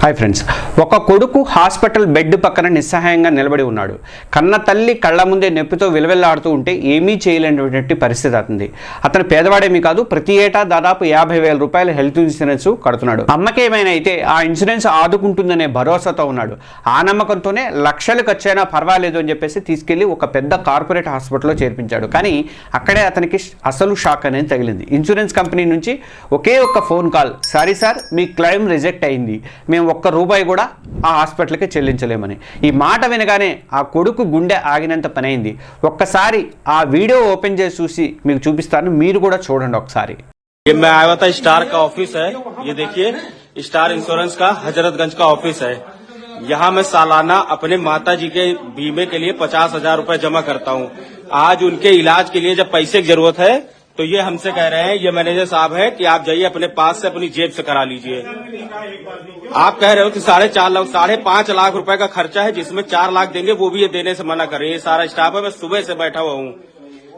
Hi friends, ఒక కొడుకు hospital bed పక్కన నిస్సహాయంగా నిలబడి ఉన్నాడు. కన్న తల్లి కళ్ళ ముందే నొప్పితో విలవిల్లాడుతూ ఉంటే ఏమీ చేయలేనటువంటి పరిస్థితి అవుతుంది. అతను పేదవాడేమీ కాదు, ప్రతి ఏటా దాదాపు 50,000 రూపాయల హెల్త్ ఇన్సూరెన్స్ కడుతున్నాడు. అమ్మకేమైనా అయితే ఆ ఇన్సూరెన్స్ ఆదుకుంటుందనే భరోసాతో ఉన్నాడు. ఆ నమ్మకంతోనే లక్షలు ఖర్చైనా పర్వాలేదు అని చెప్పేసి తీసుకెళ్లి ఒక పెద్ద కార్పొరేట్ హాస్పిటల్లో చేర్పించాడు. కానీ అక్కడే అతనికి అసలు షాక్ అనేది తగిలింది. ఇన్సూరెన్స్ కంపెనీ నుంచి ఒకే ఒక్క ఫోన్ కాల్, సారీ సార్, మీ క్లెయిమ్ రిజెక్ట్ అయింది, మేము ఒక్క రూపాయి కూడా ఆ హాస్పిటల్కి చెల్లించలేమని. ఈ మాట వినగానే ఆ కొడుకు గుండె ఆగినంత పని అయింది. ఒక్కసారి ఆ వీడియో ఓపెన్ చేసి చూసి మీకు చూపిస్తాను, మీరు కూడా చూడండి ఒకసారి. मैं आया था स्टार का ऑफिस है, ये देखिए स्टार इंश्योरेंस का हजरतगंज का ऑफिस है। यहाँ मैं सालाना अपने माता जी के बीमे के लिए 50,000 रूपये जमा करता हूँ। आज उनके इलाज के लिए जब पैसे की जरूरत है तो ये हमसे कह रहे हैं, ये मैनेजर साहब है कि आप जाइए अपने पास से अपनी जेब से करा लीजिए। आप कह रहे हो कि 5.5 लाख रुपए का खर्चा है, जिसमें 4 लाख देंगे, वो भी ये देने से मना कर रहे हैं। ये सारा स्टाफ है, मैं सुबह से बैठा हुआ हूँ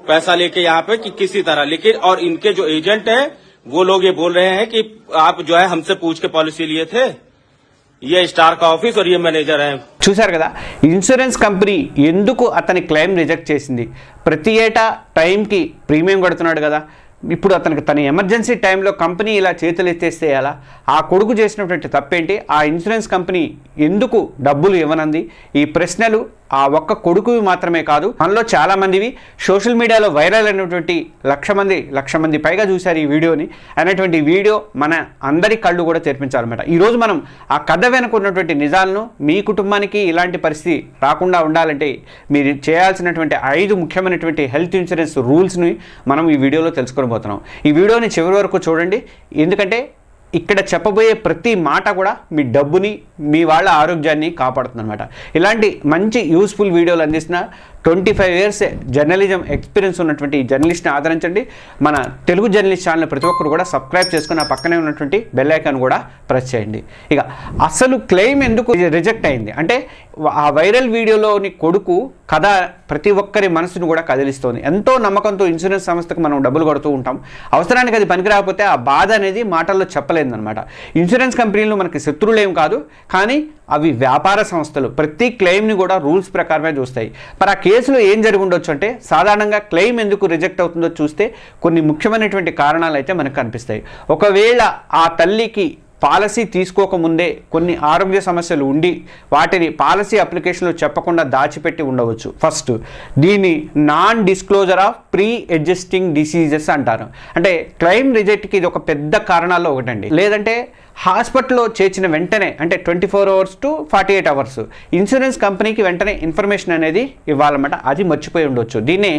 पैसा लेके यहाँ पे कि किसी तरह। लेकिन और इनके जो एजेंट है वो लोग ये बोल रहे हैं कि आप जो है हमसे पूछ के पॉलिसी लिए थे। ये स्टार का ऑफिस और ये मैनेजर है। చూశారు కదా, ఇన్సూరెన్స్ కంపెనీ ఎందుకు అతని క్లెయిమ్ రిజెక్ట్ చేసింది. ప్రతి ఏటా టైంకి ప్రీమియం కడుతున్నాడు కదా, ఇప్పుడు అతనికి తన ఎమర్జెన్సీ టైంలో కంపెనీ ఇలా చేతులు ఎత్తేస్తే ఎలా? ఆ కొడుకు చేసినటువంటి తప్పేంటి? ఆ ఇన్సూరెన్స్ కంపెనీ ఎందుకు డబ్బులు ఇవ్వనంది? ఈ ప్రశ్నలు ఆ ఒక్క కొడుకువి మాత్రమే కాదు, మనలో చాలా మందివి. సోషల్ మీడియాలో వైరల్ అయినటువంటి లక్ష మంది పైగా చూశారు ఈ వీడియోని. అనేటువంటి వీడియో మన అందరి కళ్ళు కూడా తెరిపించాలన్నమాట. ఈరోజు మనం ఆ కథ వెనుకున్నటువంటి నిజాలను, మీ కుటుంబానికి ఇలాంటి పరిస్థితి రాకుండా ఉండాలంటే మీరు చేయాల్సినటువంటి 5 ముఖ్యమైనటువంటి హెల్త్ ఇన్సూరెన్స్ రూల్స్ని మనం ఈ వీడియోలో తెలుసుకోబోతున్నాం. ఈ వీడియోని చివరి వరకు చూడండి, ఎందుకంటే ఇక్కడ చెప్పబోయే ప్రతి మాట కూడా మీ డబ్బుని, మీ వాళ్ళ ఆరోగ్యాన్ని కాపాడుతుంది అనమాట. ఇలాంటి మంచి యూస్ఫుల్ వీడియోలు అందిస్తున్న 25 ఇయర్స్ జర్నలిజం ఎక్స్పీరియన్స్ ఉన్నటువంటి ఈ జర్నలిస్ట్ని ఆదరించండి. మన తెలుగు జర్నలిస్ట్ ఛానల్ ప్రతి ఒక్కరు కూడా సబ్స్క్రైబ్ చేసుకుని ఆ పక్కనే ఉన్నటువంటి బెల్ ఐకాన్ కూడా ప్రెస్ చేయండి. ఇక అసలు క్లెయిమ్ ఎందుకు రిజెక్ట్ అయింది అంటే, ఆ వైరల్ వీడియోలోని కొడుకు కథ ప్రతి ఒక్కరి మనసును కూడా కదిలిస్తోంది. ఎంతో నమ్మకంతో ఇన్సూరెన్స్ సంస్థకు మనం డబ్బులు కొడుతూ ఉంటాం. అవసరానికి అది పనికి రాకపోతే ఆ బాధ అనేది మాటల్లో చెప్పలేదన్నమాట. ఇన్సూరెన్స్ కంపెనీలు మనకి శత్రువులేం కాదు, కానీ అవి వ్యాపార సంస్థలు. ప్రతి క్లెయిమ్ని కూడా రూల్స్ ప్రకారమే చూస్తాయి. మరి ఆ కేసులో ఏం జరిగి ఉండొచ్చు అంటే, సాధారణంగా క్లెయిమ్ ఎందుకు రిజెక్ట్ అవుతుందో చూస్తే కొన్ని ముఖ్యమైనటువంటి కారణాలు అయితే మనకు కనిపిస్తాయి. ఒకవేళ ఆ తల్లికి పాలసీ తీసుకోకముందే కొన్ని ఆరోగ్య సమస్యలు ఉండి వాటిని పాలసీ అప్లికేషన్లో చెప్పకుండా దాచిపెట్టి ఉండవచ్చు. ఫస్ట్, దీన్ని non disclosure of pre existing diseases అంటారు. అంటే క్లెయిమ్ రిజెక్ట్కి ఇది ఒక పెద్ద కారణాల్లో ఒకటండి. లేదంటే హాస్పిటల్లో చేర్చిన వెంటనే, అంటే 24 hours to 48 hours ఇన్సూరెన్స్ కంపెనీకి వెంటనే ఇన్ఫర్మేషన్ అనేది ఇవ్వాలన్నమాట. అది మర్చిపోయి ఉండొచ్చు. దీన్ని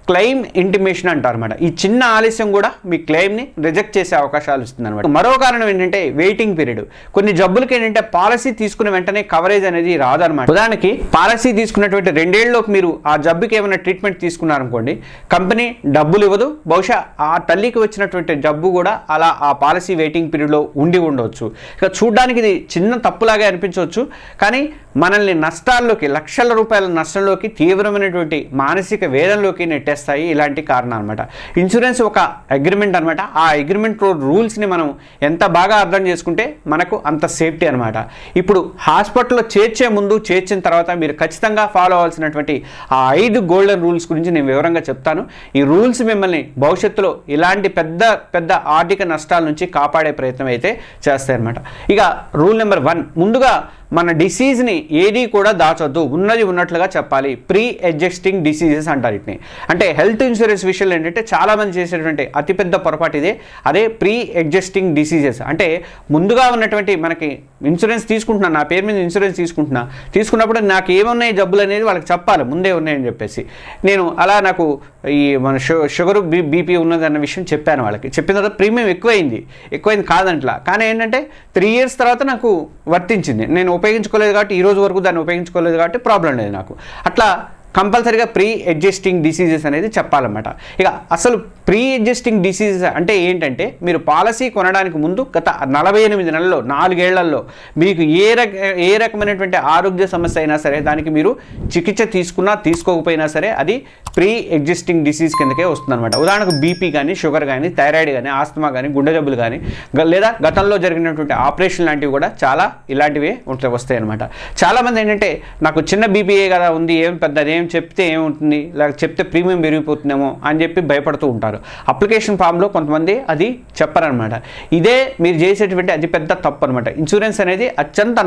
క్లెయిమ్ ఇంటిమేషన్ అంటారన్నమాట. ఈ చిన్న ఆలస్యం కూడా మీ క్లెయిమ్ని రిజెక్ట్ చేసే అవకాశాలు ఇస్తుంది అనమాట. మరో కారణం ఏంటంటే వెయిటింగ్ పీరియడ్. కొన్ని జబ్బులకి ఏంటంటే పాలసీ తీసుకున్న వెంటనే కవరేజ్ అనేది రాదనమాట. ఉదాహరణకి పాలసీ తీసుకున్నటువంటి 2 ఏళ్ళలోకి మీరు ఆ జబ్బుకి ఏమైనా ట్రీట్మెంట్ తీసుకున్నారనుకోండి, కంపెనీ డబ్బులు ఇవ్వదు. బహుశా ఆ తల్లికి వచ్చినటువంటి జబ్బు కూడా అలా ఆ పాలసీ వెయిటింగ్ పీరియడ్లో ఉండి ఉండవచ్చు. ఇక చూడ్డానికి ఇది చిన్న తప్పులాగే అనిపించవచ్చు, కానీ మనల్ని నష్టాల్లోకి, లక్షల రూపాయల నష్టంలోకి, తీవ్రమైనటువంటి మానసిక వేదనలోకి నెట్టేస్తాయి ఇలాంటి కారణాలు అనమాట. ఇన్సూరెన్స్ ఒక అగ్రిమెంట్ అనమాట. ఆ అగ్రిమెంట్ రూల్స్ని మనం ఎంత బాగా అర్థం చేసుకుంటే మనకు అంత సేఫ్టీ అనమాట. ఇప్పుడు హాస్పిటల్లో చేర్చే ముందు, చేర్చిన తర్వాత మీరు ఖచ్చితంగా ఫాలో అవ్వాల్సినటువంటి ఆ 5 గోల్డెన్ రూల్స్ గురించి నేను వివరంగా చెప్తాను. ఈ రూల్స్ మిమ్మల్ని భవిష్యత్తులో ఇలాంటి పెద్ద ఆర్థిక నష్టాల నుంచి కాపాడే ప్రయత్నం అయితే చేస్తాయన్నమాట. ఇక రూల్ నెంబర్ 1, ముందుగా మన డిసీజ్ని ఏది కూడా దాచొద్దు, ఉన్నది ఉన్నట్లుగా చెప్పాలి. ప్రీ ఎగ్జిస్టింగ్ డిసీజెస్ అంటారు వీటిని. అంటే హెల్త్ ఇన్సూరెన్స్ విషయంలో ఏంటంటే చాలామంది చేసేటువంటి అతిపెద్ద పొరపాటు ఇదే. అదే ప్రీ ఎగ్జిస్టింగ్ డిసీజెస్. అంటే ముందుగా ఉన్నటువంటి, మనకి ఇన్సూరెన్స్ తీసుకుంటున్నా, నా పేరు మీద ఇన్సూరెన్స్ తీసుకున్నప్పుడు నాకు ఏమున్నాయి జబ్బులు అనేది వాళ్ళకి చెప్పాలి, ముందే ఉన్నాయని చెప్పేసి. నేను అలా నాకు ఈ మన షుగర్ బీపీ ఉన్నదన్న విషయం చెప్పాను వాళ్ళకి. చెప్పిన తర్వాత ప్రీమియం ఎక్కువైంది కాదంట్లా, కానీ ఏంటంటే 3 years తర్వాత నాకు వర్తించింది. నేను ఉపయోగించుకోలేదు కాబట్టి, ఈ రోజు వరకు దాన్ని ఉపయోగించుకోలేదు కాబట్టి ప్రాబ్లం లేదు నాకు. అట్లా కంపల్సరీగా ప్రీ ఎగ్జిస్టింగ్ డిసీజెస్ అనేది చెప్పాలన్నమాట. ఇక అసలు ప్రీ ఎగ్జిస్టింగ్ డిసీజెస్ అంటే ఏంటంటే మీరు పాలసీ కొనడానికి ముందు గత 48 నెలల్లో 4 ఏళ్లలో మీకు ఏ రకమైనటువంటి ఆరోగ్య సమస్య అయినా సరే దానికి మీరు చికిత్స తీసుకున్నా తీసుకోకపోయినా సరే అది ప్రీ ఎగ్జిస్టింగ్ డిసీజ్ కిందకే వస్తుందన్నమాట. ఉదాహరణకు బీపీ కానీ, షుగర్ కానీ, థైరాయిడ్ కానీ, ఆస్తమా కానీ, గుండె జబ్బులు కానీ, లేదా గతంలో జరిగినటువంటి ఆపరేషన్ లాంటివి కూడా చాలా ఇలాంటివే వస్తాయి అనమాట. చాలామంది ఏంటంటే నాకు చిన్న బీపీఏ కదా ఉంది, ఏం పెద్ద అదేం చెప్తే ఏముంటుంది, లేక చెప్తే ప్రీమియం పెరిగిపోతుందేమో అని చెప్పి భయపడుతూ ఉంటారు. అప్లికేషన్ ఫామ్లో కొంతమంది అది చెప్పరనమాట. ఇదే మీరు చేసేటువంటి అది పెద్ద తప్పు అనమాట. ఇన్సూరెన్స్ అనేది అత్యంత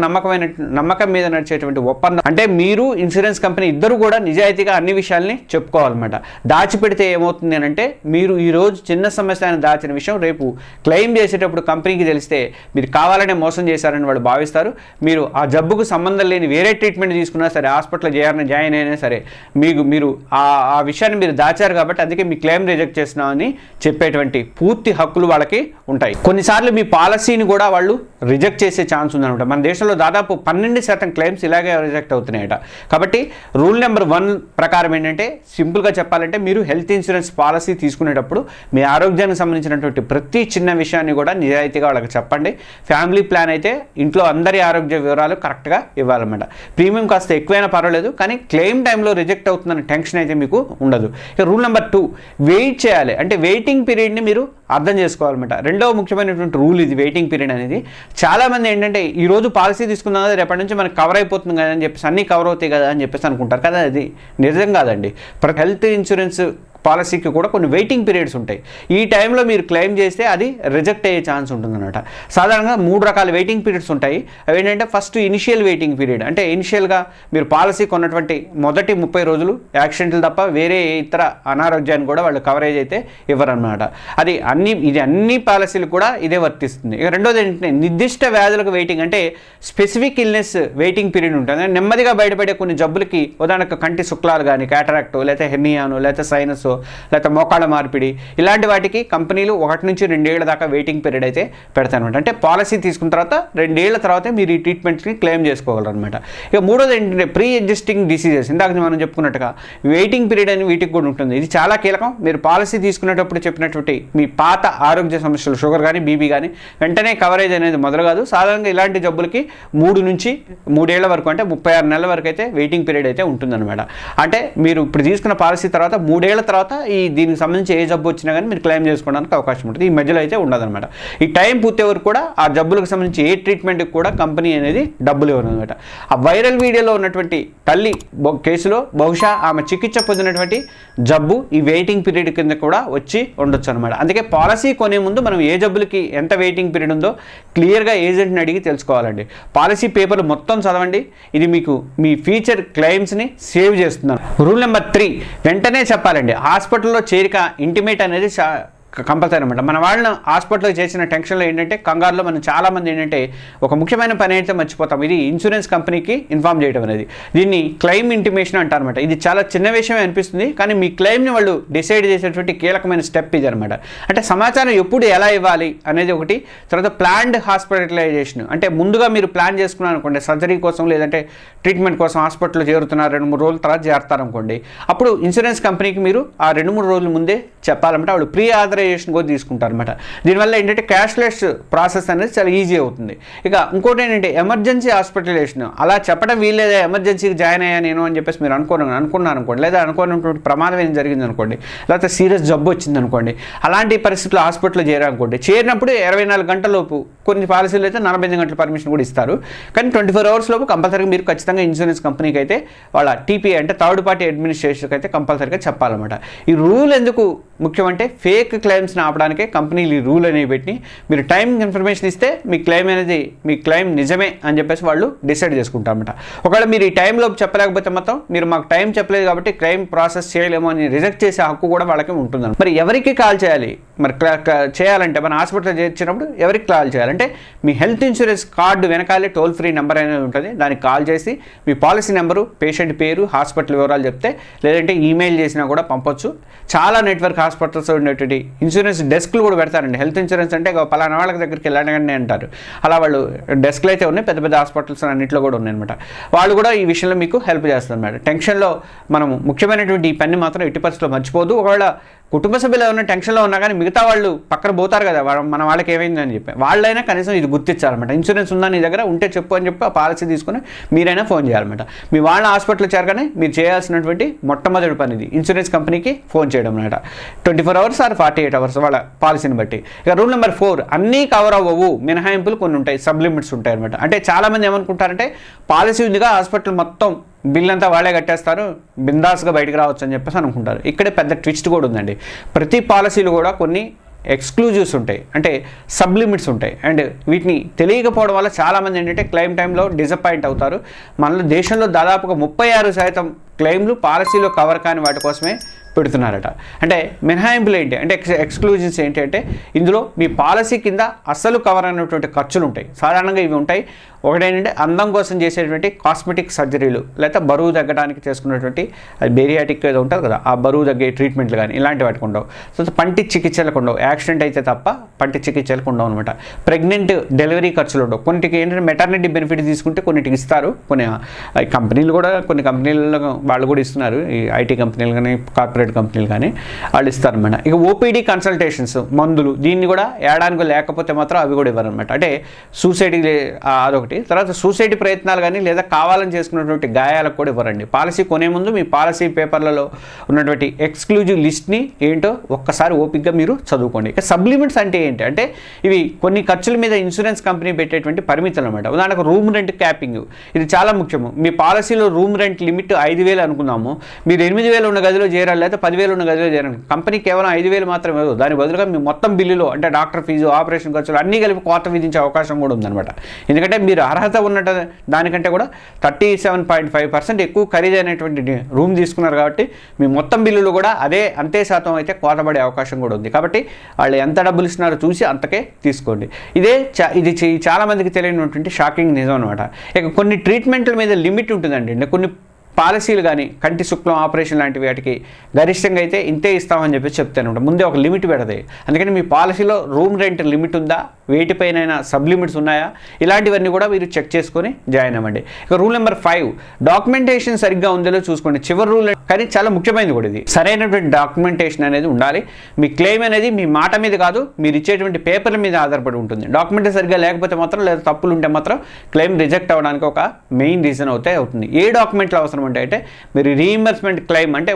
నమ్మకం మీద నడిచేటువంటి ఒప్పందం. అంటే మీరు ఇన్సూరెన్స్ కంపెనీ ఇద్దరు కూడా నిజాయితీగా అన్ని విషయాల్ని చెప్పుకోవాలన్నమాట. దాచిపెడితే ఏమవుతుంది అని అంటే మీరు ఈరోజు చిన్న సమస్య అని దాచిన విషయం రేపు క్లెయిమ్ చేసేటప్పుడు కంపెనీకి తెలిస్తే మీరు కావాలనే మోసం చేశారని వాళ్ళు భావిస్తారు. మీరు ఆ జబ్బుకు సంబంధం లేని వేరే ట్రీట్మెంట్ తీసుకున్నా సరే, హాస్పిటల్లో జాయిన్ అయినా సరే మీరు ఆ విషయాన్ని మీరు దాచారు కాబట్టి అందుకే మీ క్లెయిమ్ రిజెక్ట్ చేస్తున్నామని చెప్పేటువంటి పూర్తి హక్కులు వాళ్ళకి ఉంటాయి. కొన్నిసార్లు మీ పాలసీని కూడా వాళ్ళు రిజెక్ట్ చేసే ఛాన్స్ ఉందన్నమాట. మన దేశంలో దాదాపు 12% క్లెయిమ్స్ ఇలాగే రిజెక్ట్ అవుతున్నాయట. కాబట్టి రూల్ నెంబర్ 1 ప్రకారం ఏంటంటే సింపుల్గా చెప్పాలంటే మీరు హెల్త్ ఇన్సూరెన్స్ పాలసీ తీసుకునేటప్పుడు మీ ఆరోగ్యానికి సంబంధించినటువంటి ప్రతి చిన్న విషయాన్ని కూడా నిజాయితీగా వాళ్ళకి చెప్పండి. ఫ్యామిలీ ప్లాన్ అయితే ఇంట్లో అందరి ఆరోగ్య వివరాలు కరెక్ట్గా ఇవ్వాలన్నమాట. ప్రీమియం కాస్త ఎక్కువైనా పర్వాలేదు, కానీ క్లెయిమ్ టైంలో రిజెక్ట్ అవుతుందన్న టెన్షన్ అయితే మీకు ఉండదు. ఇక రూల్ నెంబర్ 2 వెయిట్ చేయాలి. అంటే వెయిటింగ్ పీరియడ్ని మీరు అర్థం చేసుకోవాలన్నమాట. రెండవ ముఖ్యమైనటువంటి రూల్ ఇది వెయిటింగ్ పీరియడ్ అనేది. చాలామంది ఏంటంటే ఈరోజు పాలసీ తీసుకుందాం కదా, రేపటి నుంచి మనకి కవర్ అయిపోతుంది కదా అని చెప్పేసి, అన్నీ కవర్ అవుతాయి కదా అని చెప్పేసి అనుకుంటారు కదా. అది నిజం కాదండి. హెల్త్ ఇన్సూరెన్స్ పాలసీకి కూడా కొన్ని వెయిటింగ్ పీరియడ్స్ ఉంటాయి. ఈ టైంలో మీరు క్లెయిమ్ చేస్తే అది రిజెక్ట్ అయ్యే ఛాన్స్ ఉంటుందన్నమాట. సాధారణంగా 3 రకాల వెయిటింగ్ పీరియడ్స్ ఉంటాయి. అవి ఏంటంటే ఫస్ట్ ఇనిషియల్ వెయిటింగ్ పీరియడ్. అంటే ఇనిషియల్గా మీరు పాలసీ కొన్నటువంటి మొదటి 30 రోజులు యాక్సిడెంట్లు తప్ప వేరే ఇతర అనారోగ్యాన్ని కూడా వాళ్ళు కవరేజ్ అయితే ఇవ్వరన్నమాట. ఇది అన్ని పాలసీలు కూడా ఇదే వర్తిస్తుంది. ఇక రెండోది ఏంటంటే నిర్దిష్ట వ్యాధులకు వెయిటింగ్. అంటే స్పెసిఫిక్ ఇల్నెస్ వెయిటింగ్ పీరియడ్ ఉంటుంది. నెమ్మదిగా బయటపడే కొన్ని జబ్బులకి, ఉదాహరణకు కంటి శుక్లాలు కానీ, క్యాటరాక్ట్, లేకపోతే హెర్నియాను, లేకపోతే సైనస్, లేకపోతే మోకాళ్ళ మార్పిడి, ఇలాంటి వాటికి కంపెనీలు 1 నుంచి 2 ఏళ్ల దాకా వెయిటింగ్ పీరియడ్ అయితే పెడతారనమాట. అంటే పాలసీ తీసుకున్న తర్వాత 2 ఏళ్ల తర్వాతే మీరు ఈ ట్రీట్మెంట్స్ని క్లెయిమ్ చేసుకోగలరు అనమాట. ఇక మూడోది ఏంటంటే ప్రీ ఎగ్జిస్టింగ్ డిసీజెస్. ఇందాక మనం చెప్పుకున్నట్టుగా వెయిటింగ్ పీరియడ్ అని వీటికి కూడా ఉంటుంది. ఇది చాలా కీలకం. మీరు పాలసీ తీసుకునేటప్పుడు చెప్పినటువంటి మీ పాత ఆరోగ్య సమస్యలు, షుగర్ కానీ, బీపీ కానీ వెంటనే కవరేజ్ అనేది మొదలు కాదు. సాధారణంగా ఇలాంటి జబ్బులకి 3 నుంచి 3 ఏళ్ల వరకు, అంటే 36 నెలల వరకు అయితే వెయిటింగ్ పీరియడ్ అయితే ఉంటుందన్నమాట. అంటే మీరు ఇప్పుడు తీసుకున్న పాలసీ తర్వాత 3 ఏళ్ల తర్వాత దీనికి సంబంధించి ఏ జబ్బు వచ్చినా కానీ మీరు క్లెయిమ్ చేసుకోవడానికి అవకాశం ఉంటుంది. ఈ మధ్యలో అయితే ఉండదన్నమాట. ఈ టైం పూర్తి వరకు కూడా ఆ జబ్బులకు సంబంధించి ఏ ట్రీట్మెంట్కి కూడా కంపెనీ అనేది డబ్బులు ఇవ్వనమాట. ఆ వైరల్ వీడియోలో ఉన్నటువంటి తల్లి కేసులో బహుశా ఆమె చికిత్స పొందినటువంటి జబ్బు ఈ వెయిటింగ్ పీరియడ్ కింద కూడా వచ్చి ఉండొచ్చు అనమాట. అందుకే పాలసీ కొనే ముందు మనం ఏ జబ్బులకి ఎంత వెయిటింగ్ పీరియడ్ ఉందో క్లియర్గా ఏజెంట్ని అడిగి తెలుసుకోవాలండి. పాలసీ పేపర్లు మొత్తం చదవండి. ఇది మీకు మీ ఫ్యూచర్ క్లెయిమ్స్ని సేవ్ చేస్తున్నాను. రూల్ నెంబర్ 3 వెంటనే చెప్పాలండి. హాస్పిటల్లో చేరిక ఇంటిమేట్ అనేది కంపల్సరీ అనమాట. మన వాళ్ళని హాస్పిటల్లో చేసిన టెన్షన్లో ఏంటంటే కంగారులో మనం చాలామంది ఏంటంటే ఒక ముఖ్యమైన పని అయితే మర్చిపోతాం. ఇది ఇన్సూరెన్స్ కంపెనీకి ఇన్ఫామ్ చేయడం అనేది. దీన్ని క్లెయిమ్ ఇంటిమేషన్ అంటారనమాట. ఇది చాలా చిన్న విషయమే అనిపిస్తుంది, కానీ మీ క్లెయిమ్ని వాళ్ళు డిసైడ్ చేసేటువంటి కీలకమైన స్టెప్ ఇది అనమాట. అంటే సమాచారం ఎప్పుడు ఎలా ఇవ్వాలి అనేది ఒకటి. తర్వాత ప్లాన్డ్ హాస్పిటలైజేషన్. అంటే ముందుగా మీరు ప్లాన్ చేసుకున్నారు అనుకోండి, సర్జరీ కోసం లేదంటే ట్రీట్మెంట్ కోసం హాస్పిటల్లో చేరుతున్నారు, 2-3 రోజుల తర్వాత చేరుతారనుకోండి, అప్పుడు ఇన్సూరెన్స్ కంపెనీకి మీరు ఆ 2-3 రోజుల ముందే చెప్పాలంటే వాళ్ళు ప్రీ ఆథరైజేషన్ కూడా తీసుకుంటారు అనమాట. దీనివల్ల ఏంటంటే క్యాష్లెస్ ప్రాసెస్ అనేది చాలా ఈజీ అవుతుంది. ఇక ఇంకోటి ఏంటంటే ఎమర్జెన్సీ హాస్పిటలైజేషన్. అలా చెప్పడం వీల్లేదా, ఎమర్జెన్సీకి జాయిన్ అయ్యా నేను అని చెప్పేసి మీరు అనుకున్నారు అనుకోండి, లేదా అనుకున్నటువంటి ప్రమాదం ఏం జరిగింది అనుకోండి, లేకపోతే సీరియస్ జబ్బు వచ్చింది అనుకోండి, అలాంటి పరిస్థితుల్లో హాస్పిటల్లో చేరాలనుకోండి, చేరినప్పుడు 24 గంటల లోపు, కొన్ని పాలసీలు అయితే 48 గంటల పర్మిషన్ కూడా ఇస్తారు, కానీ 24 అవర్స్ లోపు కంపల్సరీగా మీరు ఖచ్చితంగా ఇన్సూరెన్స్ కంపెనీకి అయితే వాళ్ళ టీపీ అంటే థర్డ్ పార్టీ అడ్మినిస్ట్రేషన్కి అయితే కంపల్సరీగా చెప్పాలన్నమాట. ఈ రూల్ ఎందుకు ముఖ్యమంటే ఫేక్ క్లెయిమ్స్ని ఆపడానికే కంపెనీలు ఈ రూల్ అనేవి పెట్టి మీరు టైం ఇన్ఫర్మేషన్ ఇస్తే మీ క్లెయిమ్ నిజమే అని చెప్పేసి వాళ్ళు డిసైడ్ చేసుకుంటారన్నమాట. ఒకవేళ మీరు ఈ టైంలో చెప్పలేకపోతే మొత్తం మీరు మాకు టైం చెప్పలేదు కాబట్టి క్లెయిమ్ ప్రాసెస్ చేయలేమో అని రిజెక్ట్ చేసే హక్కు కూడా వాళ్ళకి ఉంటుందన్నమాట. మరి ఎవరికి కాల్ చేయాలి? మరి చేయాలంటే మన హాస్పిటల్ చేర్చినప్పుడు ఎవరికి కాల్ చేయాలంటే మీ హెల్త్ ఇన్సూరెన్స్ కార్డు వెనకాలే టోల్ ఫ్రీ నెంబర్ అనేది ఉంటుంది. దానికి కాల్ చేసి మీ పాలసీ నెంబరు, పేషెంట్ పేరు, హాస్పిటల్ వివరాలు చెప్తే, లేదంటే ఈమెయిల్ చేసినా కూడా పంపొచ్చు. చాలా నెట్వర్క్ హాస్పిటల్స్ ఉండేటువంటి ఇన్సూరెన్స్ డెస్క్లు కూడా పెడతారండి. హెల్త్ ఇన్సూరెన్స్ అంటే పలానా వాళ్ళ దగ్గరికి వెళ్ళండి అంటారు. అలా వాళ్ళు డెస్క్లు అయితే ఉన్నాయి, పెద్ద పెద్ద హాస్పిటల్స్ అన్నింటిలో కూడా ఉన్నాయన్నమాట. వాళ్ళు కూడా ఈ విషయంలో మీకు హెల్ప్ చేస్తారు అన్నమాట. టెన్షన్లో మనము ముఖ్యమైనటువంటి ఈ పని మాత్రం ఎట్టి పరిస్థితుల్లో మర్చిపోదు. ఒకవేళ కుటుంబ సభ్యులు ఏమైనా టెన్షన్లో ఉన్నా కానీ మిగతా వాళ్ళు పక్కన పోతారు కదా, మన వాళ్ళకి ఏమైందని చెప్పి వాళ్ళైనా కనీసం ఇది గుర్తించాలన్నమాట. ఇన్సూరెన్స్ ఉందా నీ దగ్గర, ఉంటే చెప్పు అని చెప్పి ఆ పాలసీ తీసుకుని మీరైనా ఫోన్ చేయాలన్నమాట. మీ వాళ్ళ హాస్పిటల్ చేరగానే మీరు చేయాల్సినటువంటి మొట్టమొదటి పని ఇది, ఇన్సూరెన్స్ కంపెనీకి ఫోన్ చేయడం అన్నమాట. 24 hours ఆర్ 48 hours వాళ్ళ పాలసీని బట్టి. ఇక రూల్ నెంబర్ 4, అన్నీ కవర్ అవ్వవు, మినహాయింపులు కొన్ని ఉంటాయి, సబ్లిమిట్స్ ఉంటాయి అనమాట. అంటే చాలామంది ఏమనుకుంటారంటే పాలసీ ఉందిగా హాస్పిటల్ మొత్తం బిల్ అంతా వాళ్ళే కట్టేస్తారు, బిందాస్గా బయటకు రావచ్చు అని చెప్పేసి అనుకుంటారు. ఇక్కడే పెద్ద ట్విస్ట్ కూడా ఉందండి. ప్రతి పాలసీలు కూడా కొన్ని ఎక్స్క్లూజివ్స్ ఉంటాయి, అంటే సబ్లిమిట్స్ ఉంటాయి. అండ్ వీటిని తెలియకపోవడం వల్ల చాలామంది ఏంటంటే క్లెయిమ్ టైంలో డిసప్పాయింట్ అవుతారు. మన దేశంలో దాదాపుగా 36% క్లెయిమ్లు పాలసీలో కవర్ కాని వాటి కోసమే పెడుతున్నారట. అంటే మినహాయింపులు ఏంటి అంటే ఎక్స్క్లూజివ్స్ ఏంటి అంటే ఇందులో మీ పాలసీ కింద అస్సలు కవర్ అయినటువంటి ఖర్చులు ఉంటాయి. సాధారణంగా ఇవి ఉంటాయి. ఒకటేంటంటే అందం కోసం చేసేటువంటి కాస్మెటిక్ సర్జరీలు, లేకపోతే బరువు తగ్గడానికి చేసుకున్నటువంటి అది బేరియాటిక్ ఏదో ఉంటుంది కదా, ఆ బరువు తగ్గే ట్రీట్మెంట్లు కానీ ఇలాంటి వాటికి ఉండవు. సో పంటి చికిత్సలకు ఉండవు, యాక్సిడెంట్ అయితే తప్ప పంటి చికిత్సలకు ఉండవు అనమాట. ప్రెగ్నెంట్ డెలివరీ ఖర్చులు ఉండవు. కొన్నిటికి ఏంటంటే మెటర్నిటీ బెనిఫిట్ తీసుకుంటే కొన్నిటికి ఇస్తారు. కొన్ని కంపెనీలు కూడా, కొన్ని కంపెనీలలో వాళ్ళు కూడా ఇస్తున్నారు, ఈ ఐటీ కంపెనీలు కానీ కార్పొరేట్ కంపెనీలు కానీ వాళ్ళు ఇస్తారనమాట. ఇక ఓపీడీ కన్సల్టేషన్స్, మందులు, దీన్ని కూడా ఏడానికి లేకపోతే మాత్రం అవి కూడా ఇవ్వరనమాట. అంటే సూసైడ్ అదొకటి. తర్వాత సూసైడ్ ప్రయత్నాలు కానీ లేదా కావాలని చేసుకున్నటువంటి గాయాలకు కూడా ఇవ్వరండి. పాలసీ కొనే ముందు మీ పాలసీ పేపర్లలో ఉన్నటువంటి ఎక్స్క్లూజివ్ లిస్ట్ని ఏంటో ఒక్కసారి ఓపిక్గా మీరు చదువుకోండి. ఇక సబ్లిమిట్స్ అంటే ఏంటి అంటే ఇవి కొన్ని ఖర్చుల మీద ఇన్సూరెన్స్ కంపెనీ పెట్టేటువంటి పరిమితులు అనమాట. ఉదాహరణకు రూమ్ రెంట్ క్యాపింగ్, ఇది చాలా ముఖ్యము. మీ పాలసీలో రూమ్ రెంట్ లిమిట్ 5,000 అనుకుందాము, మీరు 8,000 ఉన్న గదిలో చేరాలి, లేదా 10,000 ఉన్న గదిలో చేరాలి. కంపెనీ కేవలం 5,000 మాత్రమే ఇవ్వదు, దాని బదులుగా మీ మొత్తం బిల్లులో అంటే డాక్టర్ ఫీజు, ఆపరేషన్ ఖర్చులు అన్నీ కలిపి కోత విధించే అవకాశం కూడా ఉందన్నమాట. ఎందుకంటే మీరు అర్హత ఉన్నట్టు దానికంటే కూడా 37.5% ఎక్కువ ఖరీదైనటువంటి రూమ్ తీసుకున్నారు కాబట్టి మీ మొత్తం బిల్లులు కూడా అంతే శాతం అయితే కోతబడే అవకాశం కూడా ఉంది. కాబట్టి వాళ్ళు ఎంత డబ్బులు ఇస్తున్నారో చూసి అంతకే తీసుకోండి. ఇది చాలా మందికి తెలియనటువంటి షాకింగ్ నిజం అనమాట. ఇక కొన్ని ట్రీట్మెంట్ల మీద లిమిట్ ఉంటుందండి. కొన్ని పాలసీలు కానీ కంటి శుక్లం ఆపరేషన్ లాంటి వాటికి గరిష్టంగా అయితే ఇంతే ఇస్తామని చెప్పి చెప్తాను. ముందే ఒక లిమిట్ పెడతాయి. అందుకని మీ పాలసీలో రూమ్ రెంట్ లిమిట్ ఉందా, వేటిపైన సబ్లిమిట్స్ ఉన్నాయా, ఇలాంటివన్నీ కూడా మీరు చెక్ చేసుకొని జాయిన్ అవ్వండి. ఇక రూల్ నెంబర్ 5, డాక్యుమెంటేషన్ సరిగ్గా ఉందో చూసుకోండి. చివరి రూల్ కానీ చాలా ముఖ్యమైనది కూడా ఇది. సరైనటువంటి డాక్యుమెంటేషన్ అనేది ఉండాలి. మీ క్లెయిమ్ అనేది మీ మాట మీద కాదు, మీరు ఇచ్చేటువంటి పేపర్ల మీద ఆధారపడి ఉంటుంది. డాక్యుమెంట్ సరిగ్గా లేకపోతే మాత్రం, లేదా తప్పులు ఉంటే మాత్రం క్లెయిమ్ రిజెక్ట్ అవ్వడానికి ఒక మెయిన్ రీజన్ అవుతుంది. ఏ డాక్యుమెంట్లు అవసరం అంటే మీరు రీఇంబర్స్మెంట్ క్లెయిమ్ అంటే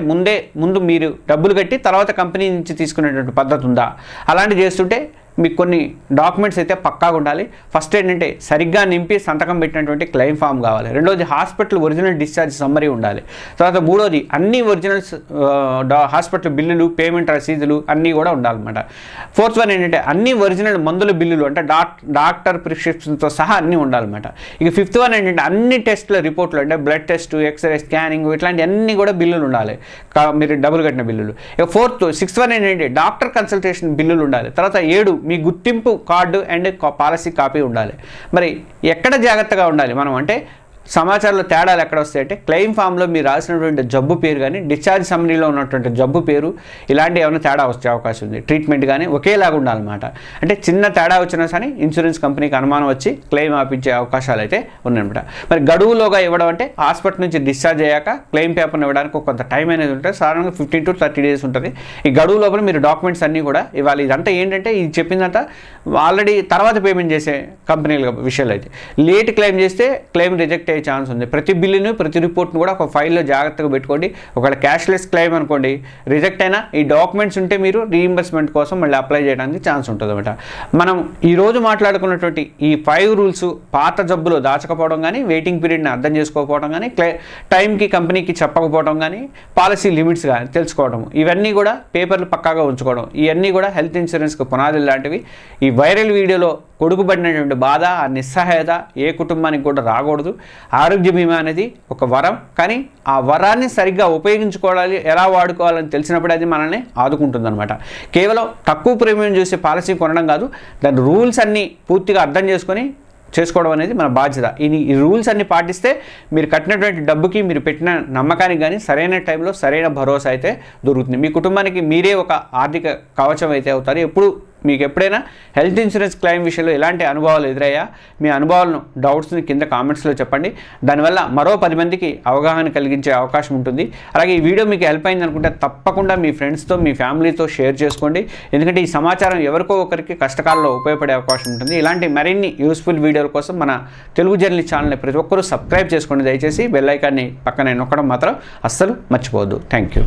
ముందు మీరు డబ్బులు కట్టి తర్వాత కంపెనీ నుంచి తీసుకునేటువంటి పద్ధతి ఉందా, అలాంటివి చేస్తుంటే మీకు కొన్ని డాక్యుమెంట్స్ అయితే పక్కాగా ఉండాలి. ఫస్ట్ ఏంటంటే సరిగ్గా నింపి సంతకం పెట్టినటువంటి క్లెయిమ్ ఫామ్ కావాలి. రెండోది హాస్పిటల్ ఒరిజినల్ డిశ్చార్జ్ సమ్మరీ ఉండాలి. తర్వాత మూడోది అన్ని ఒరిజినల్స్ హాస్పిటల్ బిల్లులు, పేమెంట్ రసీదులు అన్నీ కూడా ఉండాలన్నమాట. ఫోర్త్ వన్ ఏంటంటే అన్ని ఒరిజినల్ మందుల బిల్లులు అంటే డాక్టర్ ప్రిస్క్రిప్షన్తో సహా అన్నీ ఉండాలన్నమాట. ఇక ఫిఫ్త్ వన్ ఏంటంటే అన్ని టెస్టుల రిపోర్ట్లు అంటే బ్లడ్ టెస్ట్, ఎక్స్రే, స్కానింగ్ ఇట్లాంటి అన్నీ కూడా బిల్లులు ఉండాలి, మీరు డబ్బులు కట్టిన బిల్లులు. ఇక సిక్స్త్ వన్ ఏంటంటే డాక్టర్ కన్సల్టేషన్ బిల్లులు ఉండాలి. తర్వాత 7 మీ గుర్తింపు కార్డు అండ్ పాలసీ కాపీ ఉండాలి. మరి ఎక్కడ జాగ్రత్తగా ఉండాలి మనం అంటే సమాచారంలో తేడాలు ఎక్కడ వస్తాయంటే క్లెయిమ్ ఫామ్లో మీరు రాసినటువంటి జబ్బు పేరు కానీ డిశ్చార్జ్ సమ్మరీలో ఉన్నటువంటి జబ్బు పేరు ఇలాంటి ఏమైనా తేడా వచ్చే అవకాశం ఉంది. ట్రీట్మెంట్ కానీ ఒకేలాగా ఉండాలన్నమాట. అంటే చిన్న తేడా వచ్చినా సరే ఇన్సూరెన్స్ కంపెనీకి అనుమానం వచ్చి క్లెయిమ్ ఆపించే అవకాశాలు అయితే ఉన్నాయన్నమాట. మరి గడువులోగా ఇవ్వడం అంటే హాస్పిటల్ నుంచి డిశ్చార్జ్ అయ్యాక క్లెయిమ్ పేపర్ని ఇవ్వడానికి కొంత టైం అనేది ఉంటుంది. సాధారణంగా 15 to 30 days ఉంటుంది. ఈ గడువు లోపల మీరు డాక్యుమెంట్స్ అన్నీ కూడా ఇవ్వాలి. ఇదంతా ఏంటంటే ఇది చెప్పిందంతా ఆల్రెడీ తర్వాత పేమెంట్ చేసే కంపెనీల విషయాలు అయితే లేట్ క్లెయిమ్ చేస్తే క్లెయిమ్ రిజెక్ట్ అయ్యే ఛాన్స్ ఉంది. ప్రతి బిల్లును, ప్రతి రిపోర్ట్ను కూడా ఒక ఫైల్లో జాగ్రత్తగా పెట్టుకోండి. ఒకవేళ క్యాష్లెస్ క్లెయిమ్ అనుకోండి, రిజెక్ట్ అయినా ఈ డాక్యుమెంట్స్ ఉంటే మీరు రీఇంబర్స్మెంట్ కోసం మళ్ళీ అప్లై చేయడానికి ఛాన్స్ ఉంటుంది అనమాట. మనం ఈరోజు మాట్లాడుకున్నటువంటి ఈ 5 రూల్స్ పాత జబ్బులో దాచకపోవడం కానీ, వెయిటింగ్ పీరియడ్ని అర్థం చేసుకోకపోవడం కానీ, టైంకి కంపెనీకి చెప్పకపోవడం కానీ, పాలసీ లిమిట్స్ కానీ తెలుసుకోవడం, ఇవన్నీ కూడా పేపర్లు పక్కాగా ఉంచుకోవడం, ఇవన్నీ కూడా హెల్త్ ఇన్సూరెన్స్కి పునాదులు లాంటివి. ఈ వైరల్ వీడియోలో కొడుకుబడినటువంటి బాధ, ఆ నిస్సహాయత ఏ కుటుంబానికి కూడా రాకూడదు. ఆరోగ్య బీమా అనేది ఒక వరం, కానీ ఆ వరాన్ని సరిగ్గా ఉపయోగించుకోవాలి, ఎలా వాడుకోవాలని తెలిసినప్పుడు అది మనల్ని ఆదుకుంటుందన్నమాట. కేవలం తక్కువ ప్రీమియం చూసే పాలసీ కొనడం కాదు, దాని రూల్స్ అన్నీ పూర్తిగా అర్థం చేసుకొని చేసుకోవడం అనేది మన బాధ్యత. ఈ రూల్స్ అన్ని పాటిస్తే మీరు కట్టినటువంటి డబ్బుకి మీరు పెట్టిన నమ్మకానికి కానీ సరైన టైంలో సరైన భరోసా అయితే దొరుకుతుంది. మీ కుటుంబానికి మీరే ఒక ఆర్థిక కవచం అయితే అవుతారు. ఎప్పుడు మీకు ఎప్పుడైనా హెల్త్ ఇన్సూరెన్స్ క్లెయిమ్ విషయంలో ఎలాంటి అనుభవాలు ఎదురయ్యా, మీ అనుభవాలను, డౌట్స్ని కింద కామెంట్స్లో చెప్పండి. దానివల్ల మరో 10 మందికి అవగాహన కలిగించే అవకాశం ఉంటుంది. అలాగే ఈ వీడియో మీకు హెల్ప్ అయింది అనుకుంటే తప్పకుండా మీ ఫ్రెండ్స్తో, మీ ఫ్యామిలీతో షేర్ చేసుకోండి. ఎందుకంటే ఈ సమాచారం ఎవరికో ఒకరికి కష్టకాలంలో ఉపయోగపడే అవకాశం ఉంటుంది. ఇలాంటి మరిన్ని యూస్ఫుల్ వీడియోల కోసం మన తెలుగు జర్నలిస్ట్ ఛానల్ని ప్రతి ఒక్కరూ సబ్స్క్రైబ్ చేసుకోండి. దయచేసి బెల్ ఐకాన్ని పక్కన నొక్కడం మాత్రం అస్సలు మర్చిపోవద్దు. Thank you.